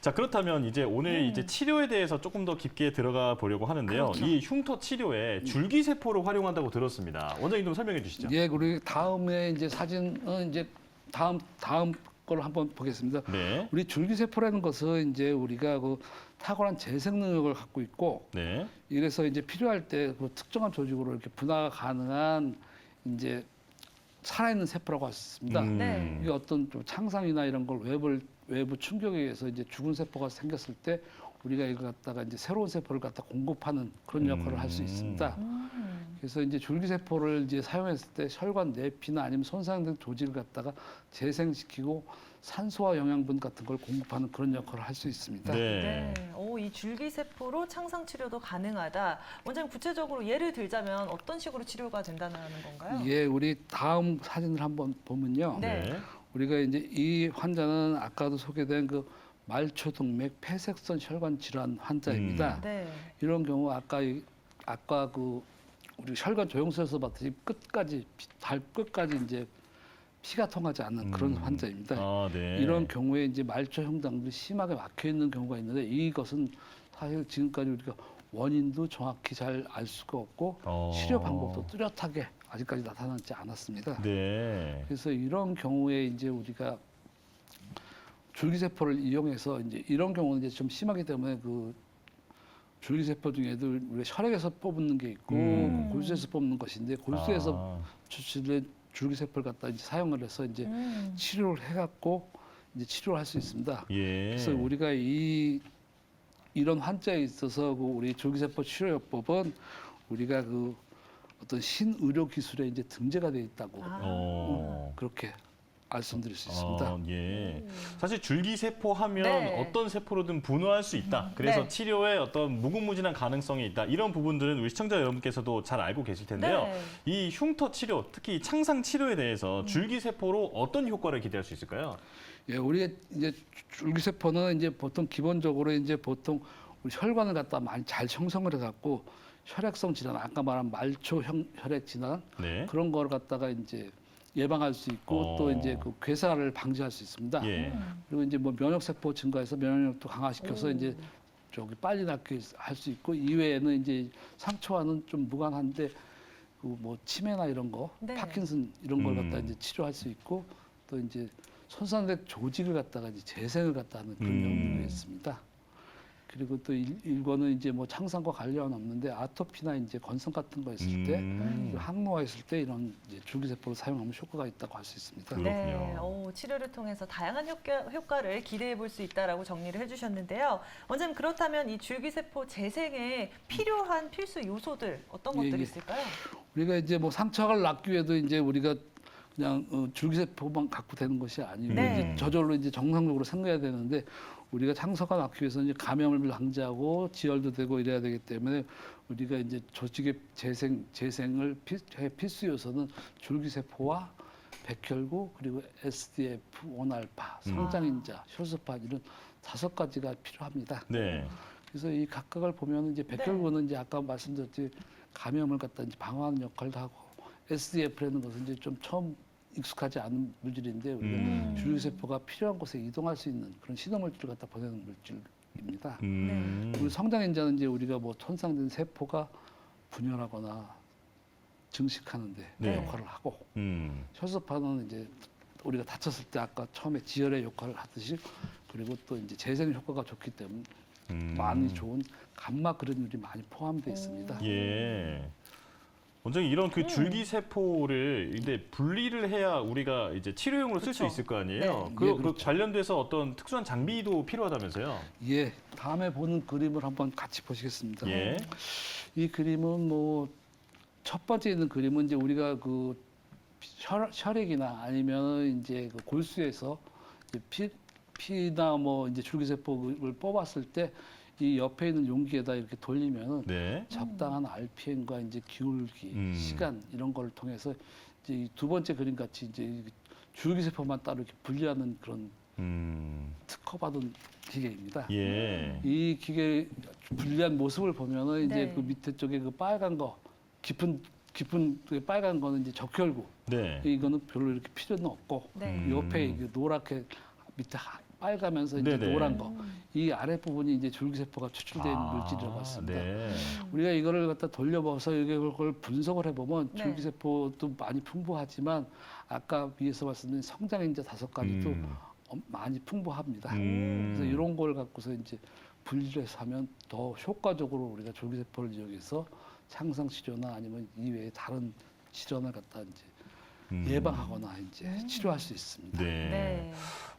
자, 그렇다면 이제 오늘 이제 치료에 대해서 조금 더 깊게 들어가 보려고 하는데요. 그렇죠. 이 흉터 치료에 줄기세포를 활용한다고 들었습니다. 원장님 좀 설명해 주시죠. 예, 우리 다음에 이제 사진은 이제 다음 걸 한번 보겠습니다. 네. 우리 줄기세포라는 것은 이제 우리가 그 탁월한 재생 능력을 갖고 있고, 네. 이래서 이제 필요할 때 그 특정한 조직으로 이렇게 분화가 가능한 이제 살아있는 세포라고 할 수 있습니다. 네. 이게 어떤 좀 창상이나 이런 걸 외부 충격에 의해서 이제 죽은 세포가 생겼을 때 우리가 이걸 갖다가 이제 새로운 세포를 갖다 공급하는 그런 역할을 할 수 있습니다. 그래서 이제 줄기세포를 이제 사용했을 때 혈관 내피나 아니면 손상된 조직을 갖다가 재생시키고 산소와 영양분 같은 걸 공급하는 그런 역할을 할 수 있습니다. 네. 네. 이 줄기세포로 창상 치료도 가능하다. 원장님 구체적으로 예를 들자면 어떤 식으로 치료가 된다는 건가요? 예, 우리 다음 사진을 한번 보면요. 네. 우리가 이제 이 환자는 아까도 소개된 그 말초동맥 폐색선 혈관 질환 환자입니다. 네. 이런 경우 아까 그 우리 혈관 조영술에서 봤듯이 발 끝까지 이제 피가 통하지 않는 그런 환자입니다. 아, 네. 이런 경우에 이제 말초 형당들이 심하게 막혀 있는 경우가 있는데 이것은 사실 지금까지 우리가 원인도 정확히 잘 알 수가 없고 치료 방법도 뚜렷하게 아직까지 나타나지 않았습니다. 네. 그래서 이런 경우에 이제 우리가 줄기세포를 이용해서 이제 이런 경우는 이제 좀 심하기 때문에 그 줄기세포 중에도 우리가 혈액에서 뽑는 게 있고 골수에서 뽑는 것인데 골수에서 추출된 줄기세포를 갖다 이제 사용을 해서 이제 치료를 해갖고 이제 치료를 할 수 있습니다. 예. 그래서 우리가 이런 환자에 있어서 그 우리 줄기세포 치료요법은 우리가 그 어떤 신의료 기술에 이제 등재가 돼 있다고 그렇게 말씀드릴 수 있습니다. 예. 사실 줄기세포 하면 네. 어떤 세포로든 분화할 수 있다. 그래서 네. 치료에 어떤 무궁무진한 가능성이 있다. 이런 부분들은 우리 시청자 여러분께서도 잘 알고 계실 텐데요. 네. 이 흉터 치료, 특히 창상 치료에 대해서 줄기세포로 어떤 효과를 기대할 수 있을까요? 예, 우리가 이제 줄기세포는 이제 보통 기본적으로 이제 보통 우리 혈관을 갖다 많이 잘 형성을 해갖고 혈액성 질환, 아까 말한 말초 혈액 질환 네. 그런 걸 갖다가 이제 예방할 수 있고 또 이제 그 괴사를 방지할 수 있습니다. 예. 그리고 이제 뭐 면역세포 증가해서 면역력도 강화시켜서 이제 저기 빨리 낫게 할 수 있고 이외에는 이제 상처와는 좀 무관한데 그 뭐 치매나 이런 거, 네. 파킨슨 이런 걸 갖다 이제 치료할 수 있고 또 이제 손상된 조직을 갖다가 이제 재생을 갖다 하는 그런 연구가 있습니다. 그리고 또 일권은 이제 뭐 창상과 관련은 없는데 아토피나 이제 건성 같은 거 있을 때, 항노화 있을 때 이런 이제 줄기세포를 사용하면 효과가 있다고 할 수 있습니다. 네, 치료를 통해서 다양한 효과를 기대해 볼 수 있다라고 정리를 해주셨는데요. 원장님 그렇다면 이 줄기세포 재생에 필요한 필수 요소들 어떤 것들이 예. 있을까요? 우리가 이제 뭐 상처를 낫기 위해도 이제 우리가 그냥 줄기세포만 갖고 되는 것이 아니고 네. 이제 저절로 이제 정상적으로 생겨야 되는데 우리가 창서가 낫기 위해서 이제 감염을 방지하고 지혈도 되고 이래야 되기 때문에 우리가 이제 조직의 재생을 필수 요소는 줄기세포와 백혈구 그리고 SDF, 온알파, 성장인자, 효소판 이런 5가지가 필요합니다. 네. 그래서 이 각각을 보면 이제 백혈구는 이제 아까 말씀드렸듯이 감염을 갖다 이제 방어하는 역할도 하고 SDF라는 것은 이제 좀 처음 익숙하지 않은 물질인데 우리가 줄기세포가 필요한 곳에 이동할 수 있는 그런 신호물질을 갖다 보내는 물질입니다. 그리고 성장인자는 이제 우리가 뭐 손상된 세포가 분열하거나 증식하는데 네. 역할을 하고 효소판은 이제 우리가 다쳤을 때 아까 처음에 지혈의 역할을 하듯이 그리고 또 이제 재생 효과가 좋기 때문에 많이 좋은 감마 그래놀이 많이 포함되어 있습니다. 예. 원장님 이런 그 줄기세포를 근데 분리를 해야 우리가 이제 치료용으로 쓸 수 그렇죠. 있을 거 아니에요? 네. 그, 예, 그 그렇죠. 관련돼서 어떤 특수한 장비도 필요하다면서요? 예, 다음에 보는 그림을 한번 같이 보시겠습니다. 예. 이 그림은 뭐 첫 번째 있는 그림은 이제 우리가 그 혈액이나 아니면 이제 그 골수에서 이제 피나 뭐 이제 줄기세포를 뽑았을 때 이 옆에 있는 용기에다 이렇게 돌리면은 네. 적당한 RPM과 이제 기울기, 시간 이런 걸 통해서 이제 이 두 번째 그림 같이 이제 줄기세포만 따로 이렇게 분리하는 그런 특허받은 기계입니다. 예. 이 기계 분리한 모습을 보면은 이제 네. 그 밑에 쪽에 그 빨간 거 깊은 그 빨간 거는 이제 적혈구. 네. 이거는 별로 이렇게 필요는 없고 네. 옆에 이게 노랗게 밑에 빨가면서 이제 네네. 노란 거. 이 아랫 부분이 이제 줄기세포가 추출된 물질이라고 했습니다. 네. 우리가 이거를 갖다 돌려봐서 이걸 분석을 해보면 네. 줄기세포도 많이 풍부하지만 아까 위에서 말씀드린 성장인자 5가지도 많이 풍부합니다. 그래서 이런 걸 갖고서 이제 분리를 해서 하면 더 효과적으로 우리가 줄기세포를 이용해서 창상 치료나 아니면 이외에 다른 질환을 갖다 이제 예방하거나 이제 치료할 수 있습니다. 네. 네.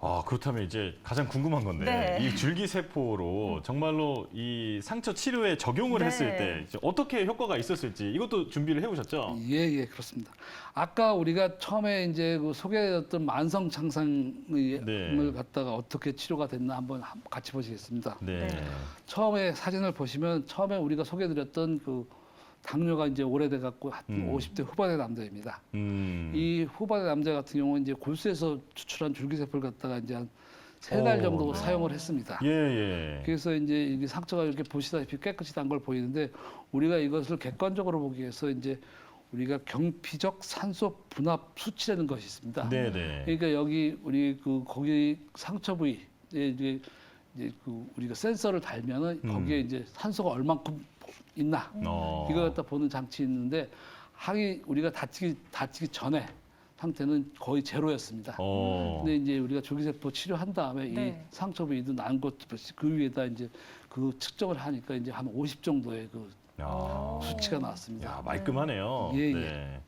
아, 그렇다면 이제 가장 궁금한 건데 네. 이 줄기세포로 정말로 이 상처 치료에 적용을 네. 했을 때 이제 어떻게 효과가 있었을지 이것도 준비를 해오셨죠? 예, 그렇습니다. 아까 우리가 처음에 이제 그 소개했던 만성 창상을 네. 갖다가 어떻게 치료가 됐나 한번 같이 보시겠습니다. 네. 네. 처음에 사진을 보시면 처음에 우리가 소개드렸던 그 당뇨가 이제 오래돼 갖고 한 50대 후반의 남자입니다. 이 후반의 남자 같은 경우는 이제 골수에서 추출한 줄기세포를 갖다가 이제 한 3달 정도 네. 사용을 했습니다. 예. 그래서 이제 이게 상처가 이렇게 보시다시피 깨끗이 난 걸 보이는데 우리가 이것을 객관적으로 보기 위해서 이제 우리가 경피적 산소 분압 수치라는 것이 있습니다. 네네. 그러니까 여기 우리 그 거기 상처 부위에 이제 그 우리가 센서를 달면은 거기에 이제 산소가 얼만큼 있나 이걸 갖다 보는 장치 있는데 우리가 다치기 전에 상태는 거의 제로였습니다. 근데 이제 우리가 줄기세포 치료한 다음에 네. 이 상처 부위도 난 것도 그 위에다 이제 그 측정을 하니까 이제 한 50 정도의 그 야. 수치가 나왔습니다. 야, 말끔하네요. 예. 네.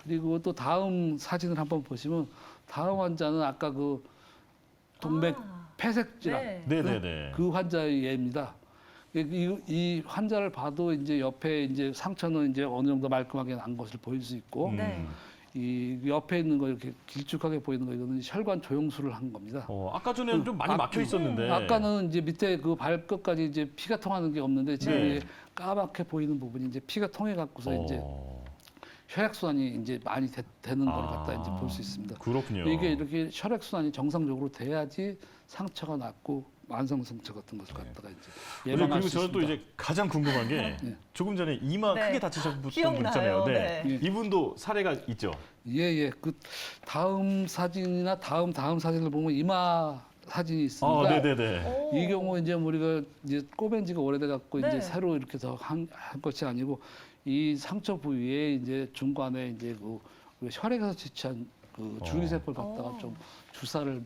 그리고 또 다음 사진을 한번 보시면 다음 환자는 아까 그 동맥 폐색 질환 네. 네네네. 그 환자의 예입니다. 이 환자를 봐도 이제 옆에 이제 상처는 이제 어느 정도 말끔하게 난 것을 보일 수 있고 네. 이 옆에 있는 거 이렇게 길쭉하게 보이는 거 이거는 혈관 조영술을 한 겁니다. 아까 전에는 좀 많이 막혀 있었는데. 아까는 이제 밑에 그 발끝까지 이제 피가 통하는 게 없는데 지금 네. 이게 까맣게 보이는 부분이 이제 피가 통해 갖고서 이제 혈액순환이 이제 많이 되는 걸 갖다 이제 볼 수 있습니다. 그렇군요. 이게 이렇게 혈액순환이 정상적으로 돼야지 상처가 낫고 만성 상처 같은 것을 갖다가 이제 예방할 그리고 수 저는 또 있습니다. 이제 가장 궁금한 게 네. 조금 전에 이마 네. 크게 다치셨던 분 기억나요. 있잖아요. 네. 네. 이분도 사례가 있죠. 예. 그 다음 사진이나 다음 사진을 보면 이마 사진이 있습니다. 네네네. 오. 이 경우 이제 우리가 이제 꼬맨 지가 오래돼 갖고 네. 이제 새로 이렇게 더 한 것이 아니고 이 상처 부위에 이제 중간에 이제 그 우리가 혈액에서 채취한 그 줄기세포를 갖다가 좀 주사를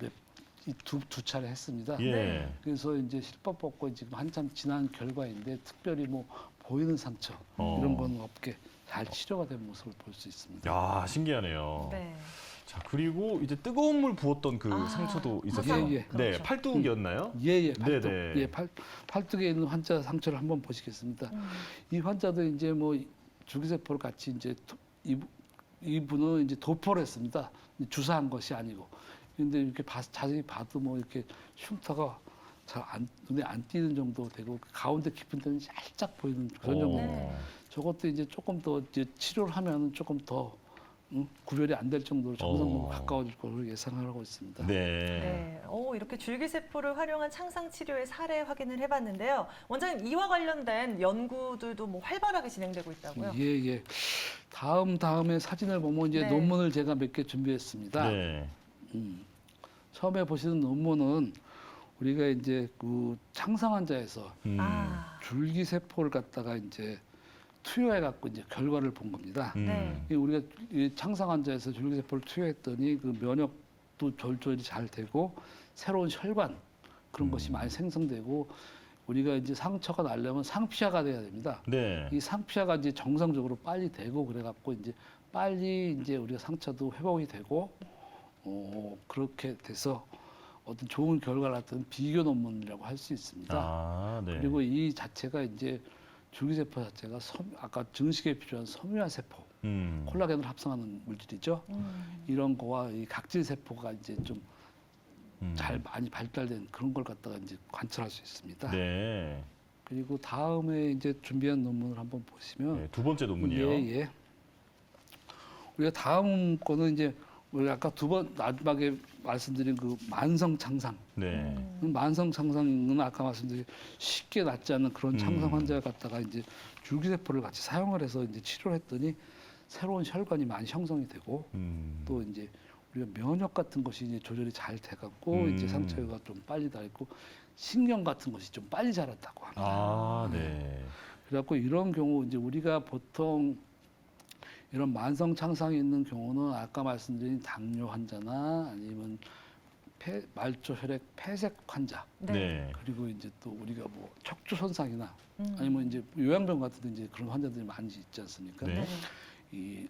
두 차례 했습니다. 예. 네. 그래서 이제 실밥 뽑고 지금 한참 지난 결과인데 특별히 뭐 보이는 상처 이런 건 없게 잘 치료가 된 모습을 볼 수 있습니다. 야, 신기하네요. 네. 자, 그리고 이제 뜨거운 물 부었던 그 상처도 있었어요. 예. 네, 그렇죠. 팔뚝이었나요? 팔뚝, 네네. 팔뚝에 있는 환자 상처를 한번 보시겠습니다. 이 환자도 이제 뭐 줄기세포를 같이 이제 이분은 이제 도포를 했습니다. 주사한 것이 아니고. 근데 이렇게 자세히 봐도 뭐 이렇게 흉터가 잘 눈에 안 띄는 정도 되고 그 가운데 깊은 데는 살짝 보이는 그런 정도입니다. 네. 저것도 이제 조금 더 이제 치료를 하면 조금 더 구별이 안 될 정도로 정상으로 가까워질 걸로 예상하고 있습니다. 네. 네. 이렇게 줄기세포를 활용한 창상 치료의 사례 확인을 해봤는데요. 원장님 이와 관련된 연구들도 뭐 활발하게 진행되고 있다고요? 예. 다음에 사진을 보면 이제 네. 논문을 제가 몇 개 준비했습니다. 네. 처음에 보시는 논문은 우리가 이제 그 창상 환자에서 줄기세포를 갖다가 이제 투여해 갖고 이제 결과를 본 겁니다. 네. 우리가 이 창상 환자에서 줄기세포를 투여했더니 그 면역도 조절이 잘 되고 새로운 혈관 그런 것이 많이 생성되고 우리가 이제 상처가 나려면 상피화가 돼야 됩니다. 네. 이 상피화가 이제 정상적으로 빨리 되고 그래갖고 이제 빨리 이제 우리가 상처도 회복이 되고 그렇게 돼서 어떤 좋은 결과를 낳던 비교 논문이라고 할 수 있습니다. 네. 그리고 이 자체가 이제 줄기세포 자체가 아까 증식에 필요한 섬유화 세포, 콜라겐을 합성하는 물질이죠. 이런 거와 이 각질 세포가 이제 좀 잘 많이 발달된 그런 걸 갖다가 이제 관찰할 수 있습니다. 네. 그리고 다음에 이제 준비한 논문을 한번 보시면 네, 두 번째 논문이요. 예. 우리가 다음 거는 이제 우리 아까 마지막에 말씀드린 그 만성 창상. 네. 만성 창상은 아까 말씀드린 쉽게 낫지 않는 그런 창상 환자를 갖다가 이제 줄기세포를 같이 사용을 해서 이제 치료를 했더니 새로운 혈관이 많이 형성이 되고 또 이제 우리가 면역 같은 것이 이제 조절이 잘 돼갖고 음. 이제 상처가 좀 빨리 다 있고 신경 같은 것이 좀 빨리 자란다고 합니다. 아, 네. 그래갖고 이런 경우 이제 우리가 보통 이런 만성 창상이 있는 경우는 아까 말씀드린 당뇨 환자나 아니면 말초 혈액 폐색 환자 네. 그리고 이제 또 우리가 뭐 척추 손상이나 음. 아니면 이제 요양병 같은 데 이제 그런 환자들이 많이 있지 않습니까? 네. 이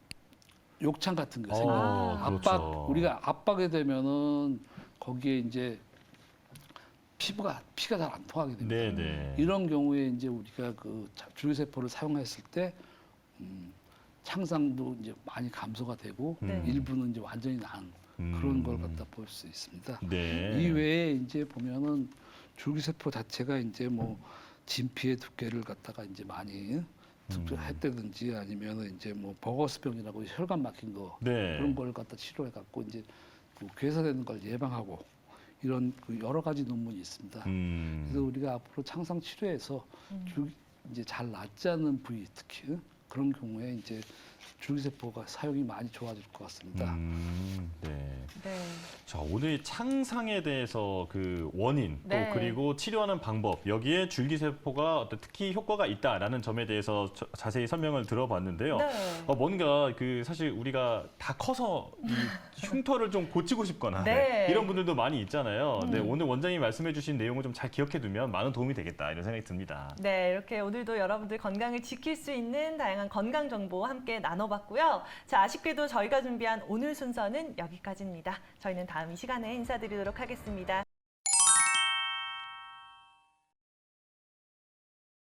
욕창 같은 게 어, 생기는 그렇죠. 압박 우리가 압박이 되면은 거기에 이제 피가 잘 안 통하게 됩니다. 네, 네. 이런 경우에 이제 우리가 그 줄기세포를 사용했을 때 창상도 이제 많이 감소가 되고 네. 일부는 이제 완전히 난 그런 걸 갖다 볼 수 있습니다. 네. 이외에 이제 보면은 줄기세포 자체가 이제 뭐 진피의 두께를 갖다가 이제 많이 했다든지 아니면은 이제 뭐 버거스병이라고 혈관 막힌 거 네. 그런 걸 갖다 치료해 갖고 이제 그 괴사되는 걸 예방하고 이런 그 여러 가지 논문이 있습니다. 그래서 우리가 앞으로 창상 치료에서 이제 잘 낫지 않는 부위 특히 그런 경우에 이제 줄기세포가 사용이 많이 좋아질 것 같습니다. 네. 네. 자, 오늘 창상에 대해서 그 원인 네. 또 그리고 치료하는 방법 여기에 줄기세포가 어떤 특히 효과가 있다라는 점에 대해서 자세히 설명을 들어봤는데요. 네. 뭔가 그 사실 우리가 다 커서 이 흉터를 좀 고치고 싶거나 네. 이런 분들도 많이 있잖아요. 네, 오늘 원장님이 말씀해주신 내용을 좀 잘 기억해두면 많은 도움이 되겠다 이런 생각이 듭니다. 네, 이렇게 오늘도 여러분들 건강을 지킬 수 있는 다양한 건강 정보 함께 나눠봤고요. 자, 아쉽게도 저희가 준비한 오늘 순서는 여기까지입니다. 저희는 다음 이 시간에 인사드리도록 하겠습니다.